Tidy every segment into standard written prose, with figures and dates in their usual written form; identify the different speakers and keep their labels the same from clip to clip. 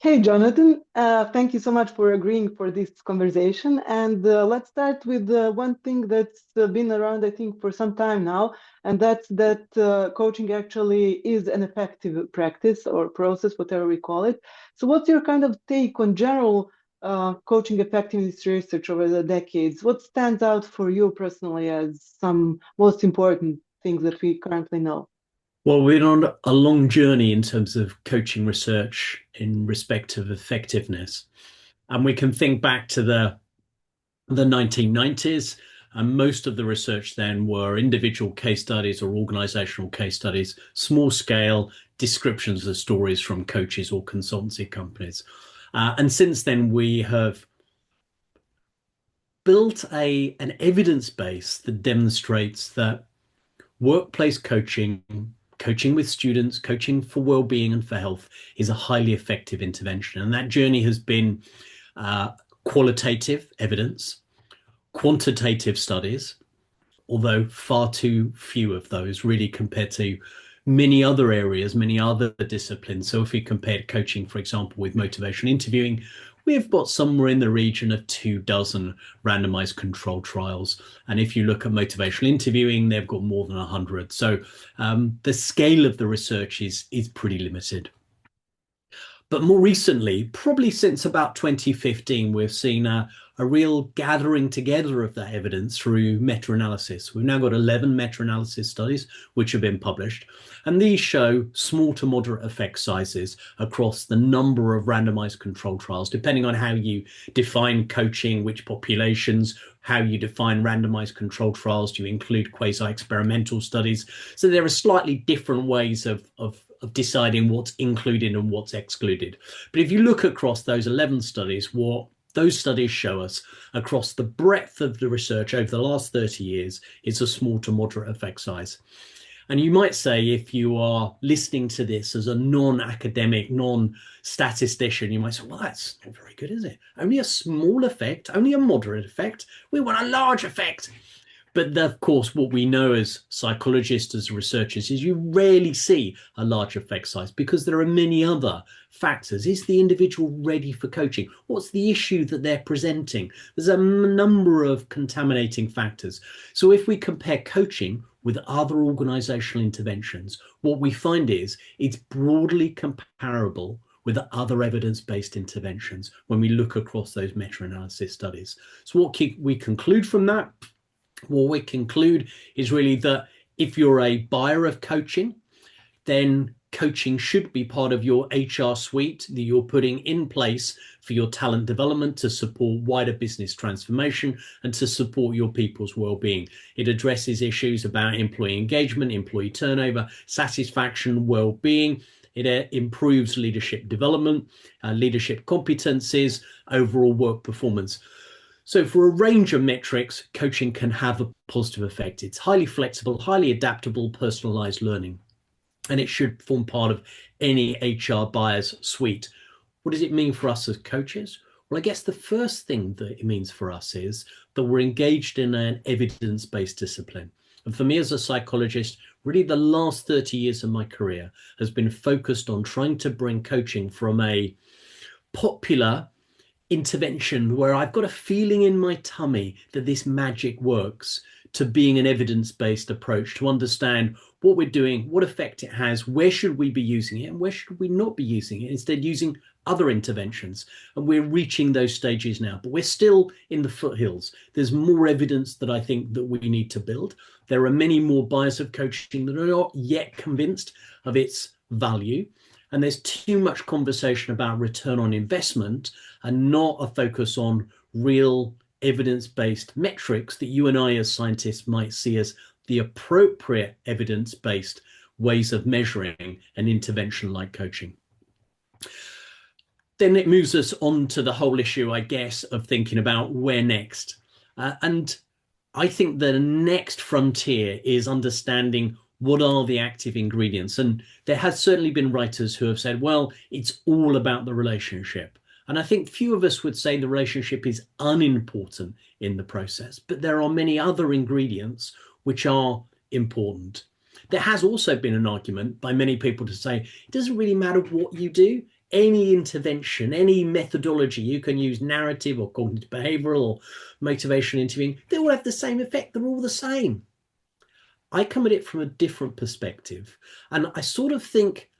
Speaker 1: Hey, Jonathan. Thank you so much for agreeing for this conversation. And let's start with one thing that's been around, I think, for some time now, and that's that coaching actually is an effective practice or process, whatever we call it. So, what's your kind of take on general coaching effectiveness research over the decades? What stands out for you personally as some most important things that we currently know?
Speaker 2: Well, we're on a long journey in terms of coaching research in respect of effectiveness. And we can think back to the 1990s, and most of the research then were individual case studies or organizational case studies, small scale descriptions of stories from coaches or consultancy companies. And since then, we have built an evidence base that demonstrates that workplace coaching, coaching with students, coaching for well-being and for health is a highly effective intervention. And that journey has been qualitative evidence, quantitative studies, although far too few of those really compared to many other areas, many other disciplines. So if we compared coaching, for example, with motivational interviewing, we've got somewhere in the region of 24 randomized controlled trials. And if you look at motivational interviewing, they've got more than 100. So the scale of the research is pretty limited. But more recently, probably since about 2015, we've seen a real gathering together of that evidence through meta-analysis. We've now got 11 meta-analysis studies which have been published, and these show small to moderate effect sizes across the number of randomized controlled trials, depending on how you define coaching, which populations, how you define randomized controlled trials. Do you include quasi-experimental studies? So there are slightly different ways of deciding what's included and what's excluded. But if you look across those 11 studies, what those studies show us across the breadth of the research over the last 30 years is a small to moderate effect size. And you might say, if you are listening to this as a non-academic, non-statistician, you might say, well, that's not very good, is it? Only a small effect, only a moderate effect. We want a large effect. But of course, what we know as psychologists, as researchers, is you rarely see a large effect size because there are many other factors. Is the individual ready for coaching? What's the issue that they're presenting? There's a number of contaminating factors. So if we compare coaching with other organizational interventions, what we find is it's broadly comparable with other evidence-based interventions when we look across those meta-analysis studies. So what we conclude from that, what we conclude is really that if you're a buyer of coaching, then coaching should be part of your HR suite that you're putting in place for your talent development to support wider business transformation and to support your people's well-being. It addresses issues about employee engagement, employee turnover, satisfaction, well-being. It improves leadership development, leadership competencies, overall work performance. So for a range of metrics, coaching can have a positive effect. It's highly flexible, highly adaptable, personalized learning, and it should form part of any HR buyer's suite. What does it mean for us as coaches? Well, I guess the first thing that it means for us is that we're engaged in an evidence-based discipline. And for me as a psychologist, really the last 30 years of my career has been focused on trying to bring coaching from a popular intervention where I've got a feeling in my tummy that this magic works, to being an evidence-based approach to understand what we're doing, what effect it has, where should we be using it, and where should we not be using it, instead using other interventions. And we're reaching those stages now, but we're still in the foothills. There's more evidence that I think that we need to build. There are many more buyers of coaching that are not yet convinced of its value. And there's too much conversation about return on investment and not a focus on real evidence-based metrics that you and I as scientists might see as the appropriate evidence-based ways of measuring an intervention like coaching. Then it moves us on to the whole issue, I guess, of thinking about where next. And I think the next frontier is understanding what are the active ingredients. And there has certainly been writers who have said, well, it's all about the relationship. And I think few of us would say the relationship is unimportant in the process, but there are many other ingredients which are important. There has also been an argument by many people to say, it doesn't really matter what you do. any intervention, any methodology, you can use narrative or cognitive behavioral or motivational interviewing, they all have the same effect. They're all the same. I come at it from a different perspective. And I sort of think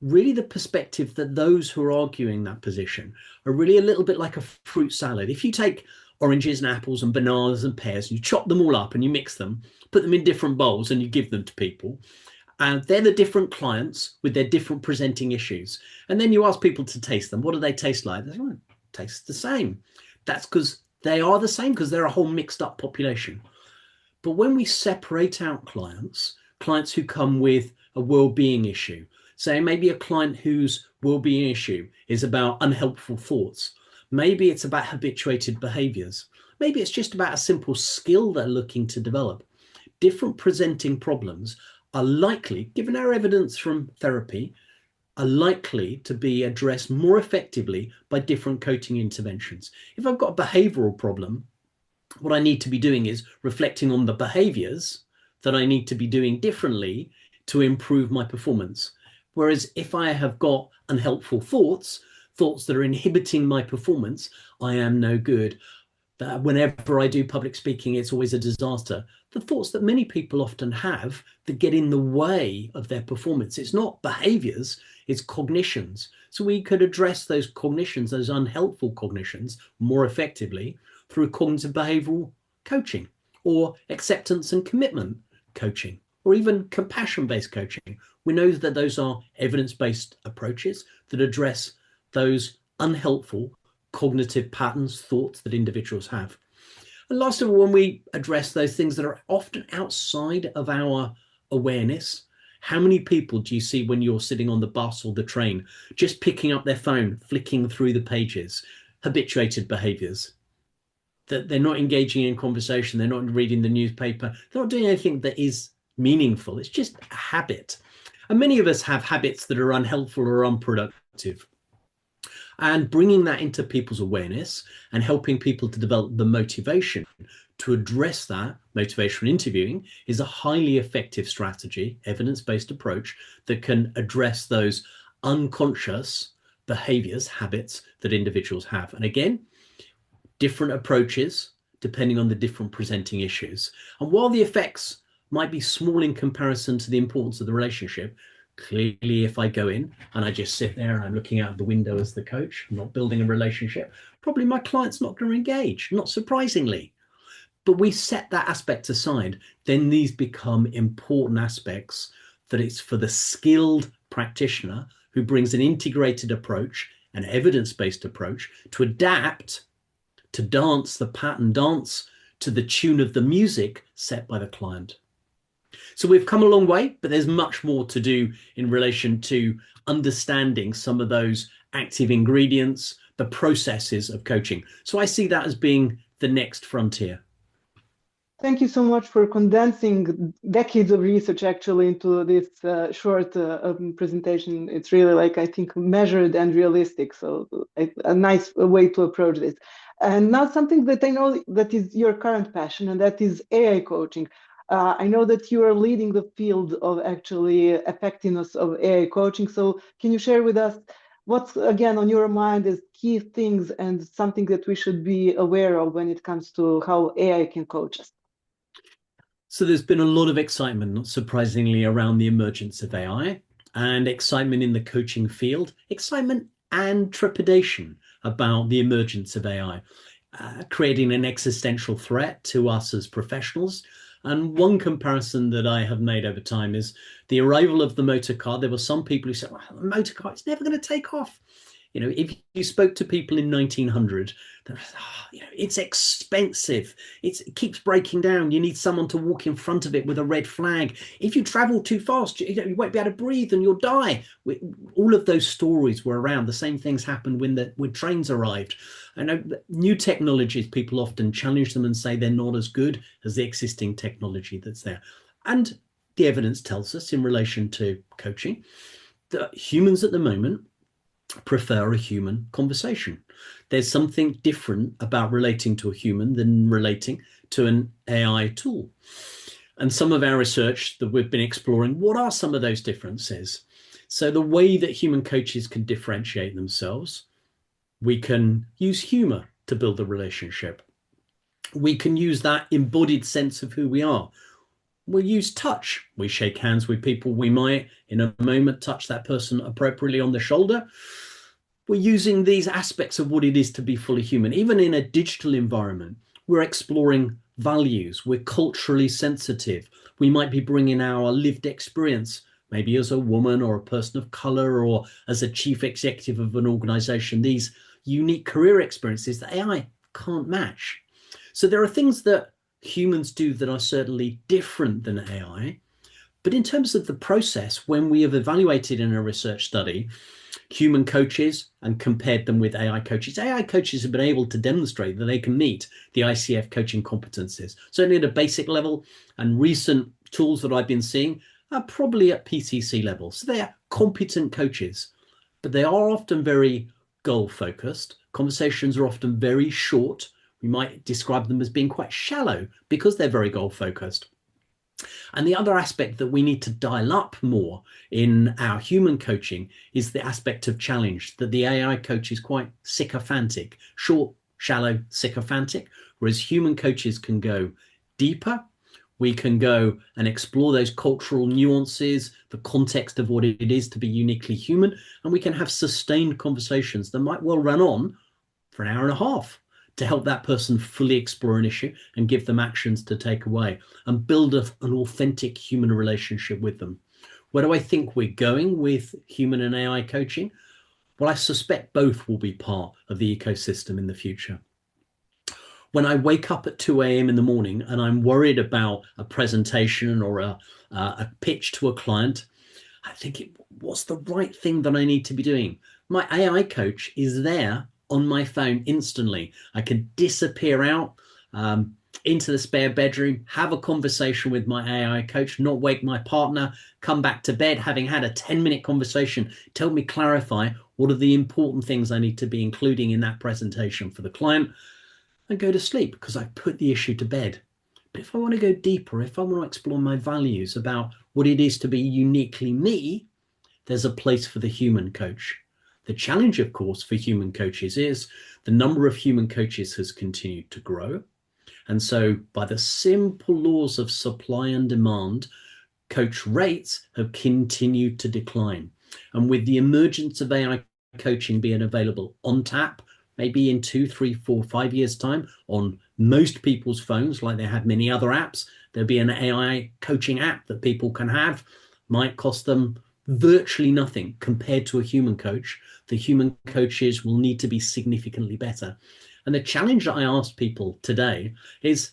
Speaker 2: really the perspective that those who are arguing that position are really a little bit like a fruit salad. If you take oranges and apples and bananas and pears and you chop them all up and you mix them, put them in different bowls and you give them to people, and they're the different clients with their different presenting issues. And then you ask people to taste them. What do they taste like? They don't taste the same. That's because they are the same, because they're a whole mixed up population. But when we separate out clients who come with a well-being issue, say maybe a client whose well-being issue is about unhelpful thoughts, maybe it's about habituated behaviors, maybe it's just about a simple skill they're looking to develop. Different presenting problems are likely, given our evidence from therapy, are likely to be addressed more effectively by different coaching interventions. If I've got a behavioral problem, what I need to be doing is reflecting on the behaviors that I need to be doing differently to improve my performance. Whereas if I have got unhelpful thoughts that are inhibiting my performance, I am no good. Whenever I do public speaking, it's always a disaster. The thoughts that many people often have that get in the way of their performance, it's not behaviors, it's cognitions. So we could address those cognitions, those unhelpful cognitions, more effectively through cognitive behavioral coaching, or acceptance and commitment coaching, or even compassion-based coaching. We know that those are evidence-based approaches that address those unhelpful cognitive patterns, thoughts that individuals have. And last of all, when we address those things that are often outside of our awareness, how many people do you see when you're sitting on the bus or the train, just picking up their phone, flicking through the pages, habituated behaviors, that they're not engaging in conversation, they're not reading the newspaper, they're not doing anything that is meaningful. It's just a habit. And many of us have habits that are unhelpful or unproductive. And bringing that into people's awareness and helping people to develop the motivation to address that, motivational interviewing, is a highly effective strategy, evidence-based approach that can address those unconscious behaviors, habits that individuals have. And again, different approaches depending on the different presenting issues. And while the effects might be small in comparison to the importance of the relationship, clearly, if I go in and I just sit there and I'm looking out the window as the coach, I'm not building a relationship, probably my client's not going to engage, not surprisingly. But we set that aspect aside, then these become important aspects that it's for the skilled practitioner who brings an integrated approach, an evidence-based approach, to adapt, to dance the pattern, dance to the tune of the music set by the client. So we've come a long way, but there's much more to do in relation to understanding some of those active ingredients, the processes of coaching. So I see that as being the next frontier.
Speaker 1: Thank you so much for condensing decades of research actually into this short presentation. It's really, like, I think, measured and realistic. So a nice way to approach this. And now something that I know that is your current passion, and that is AI coaching. I know that you are leading the field of actually effectiveness of AI coaching. So can you share with us what's, again, on your mind as key things and something that we should be aware of when it comes to how AI can coach us?
Speaker 2: So there's been a lot of excitement, not surprisingly, around the emergence of AI, and excitement in the coaching field, excitement and trepidation about the emergence of AI, creating an existential threat to us as professionals. And one comparison that I have made over time is the arrival of the motor car. There were some people who said, well, the motor car, it's never going to take off. You know, if you spoke to people in 1900, they're like, oh, you know, it's expensive. It keeps breaking down. You need someone to walk in front of it with a red flag. If you travel too fast, you won't be able to breathe and you'll die. All of those stories were around. The same things happened when trains arrived. I know new technologies, people often challenge them and say they're not as good as the existing technology that's there. And the evidence tells us in relation to coaching that humans at the moment prefer a human conversation. There's something different about relating to a human than relating to an AI tool. And some of our research that we've been exploring, what are some of those differences? So the way that human coaches can differentiate themselves, we can use humor to build a relationship. We can use that embodied sense of who we are. We'll use touch. We shake hands with people. We might, in a moment, touch that person appropriately on the shoulder. We're using these aspects of what it is to be fully human. Even in a digital environment, we're exploring values. We're culturally sensitive. We might be bringing our lived experience, maybe as a woman or a person of color or as a chief executive of an organization, these unique career experiences that AI can't match. So there are things that humans do that are certainly different than AI. But in terms of the process, when we have evaluated in a research study human coaches and compared them with AI coaches have been able to demonstrate that they can meet the ICF coaching competencies, certainly at a basic level, and recent tools that I've been seeing are probably at PCC level. So they are competent coaches, but they are often very goal focused. Conversations are often very short. We might describe them as being quite shallow because they're very goal focused. And the other aspect that we need to dial up more in our human coaching is the aspect of challenge, that the AI coach is quite sycophantic, short, shallow, sycophantic, whereas human coaches can go deeper. We can go and explore those cultural nuances, the context of what it is to be uniquely human, and we can have sustained conversations that might well run on for an hour and a half to help that person fully explore an issue and give them actions to take away and build an authentic human relationship with them. Where do I think we're going with human and AI coaching? Well, I suspect both will be part of the ecosystem in the future. When I wake up at 2 a.m. in the morning and I'm worried about a presentation or a pitch to a client, I think, what's the right thing that I need to be doing? My AI coach is there on my phone instantly. I can disappear out into the spare bedroom, have a conversation with my AI coach, not wake my partner, come back to bed having had a 10-minute conversation, tell me, clarify what are the important things I need to be including in that presentation for the client, and go to sleep because I put the issue to bed. But if I want to go deeper, if I want to explore my values about what it is to be uniquely me, there's a place for the human coach. The challenge, of course, for human coaches is the number of human coaches has continued to grow. And so by the simple laws of supply and demand, coach rates have continued to decline. And with the emergence of AI coaching being available on tap, maybe in 2, 3, 4, 5 years' time on most people's phones, like they have many other apps, there'll be an AI coaching app that people can have, might cost them virtually nothing compared to a human coach. The human coaches will need to be significantly better. And the challenge that I asked people today is,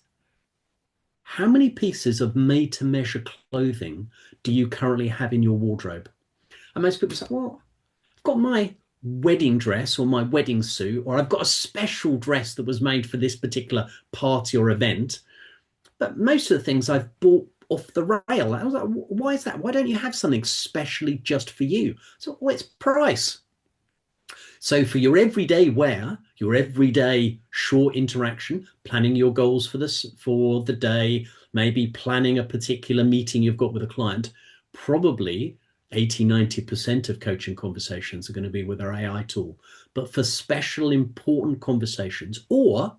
Speaker 2: how many pieces of made-to-measure clothing do you currently have in your wardrobe? And most people say, well, I've got my wedding dress or my wedding suit, or I've got a special dress that was made for this particular party or event. But most of the things I've bought off the rail. I was like, why is that? Why don't you have something specially just for you? So, well, it's price. So for your everyday wear, your everyday short interaction, planning your goals for the day, maybe planning a particular meeting you've got with a client, probably 80, 90% of coaching conversations are going to be with our AI tool. But for special important conversations, or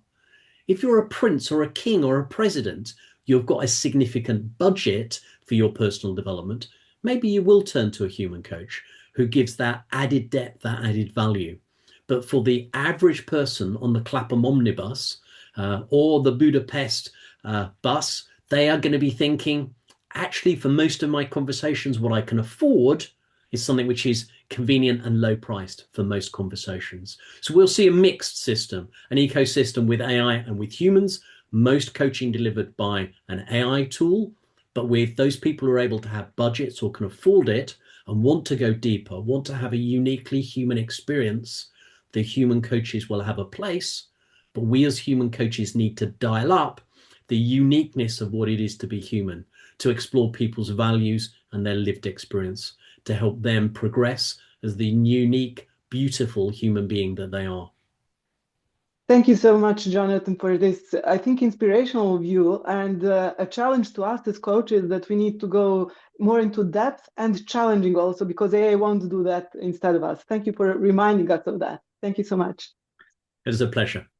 Speaker 2: if you're a prince or a king or a president, you've got a significant budget for your personal development, maybe you will turn to a human coach who gives that added depth, that added value. But for the average person on the Clapham omnibus or the Budapest bus, they are going to be thinking, actually, for most of my conversations, what I can afford is something which is convenient and low priced for most conversations. So we'll see a mixed system, an ecosystem with AI and with humans, most coaching delivered by an AI tool, but with those people who are able to have budgets or can afford it and want to go deeper, want to have a uniquely human experience, the human coaches will have a place. But we as human coaches need to dial up the uniqueness of what it is to be human, to explore people's values and their lived experience, to help them progress as the unique, beautiful human being that they are.
Speaker 1: Thank you so much, Jonathan, for this, I think, inspirational view, and a challenge to us as coaches that we need to go more into depth and challenging also, because AI won't do that instead of us. Thank you for reminding us of that. Thank you so much.
Speaker 2: It was a pleasure.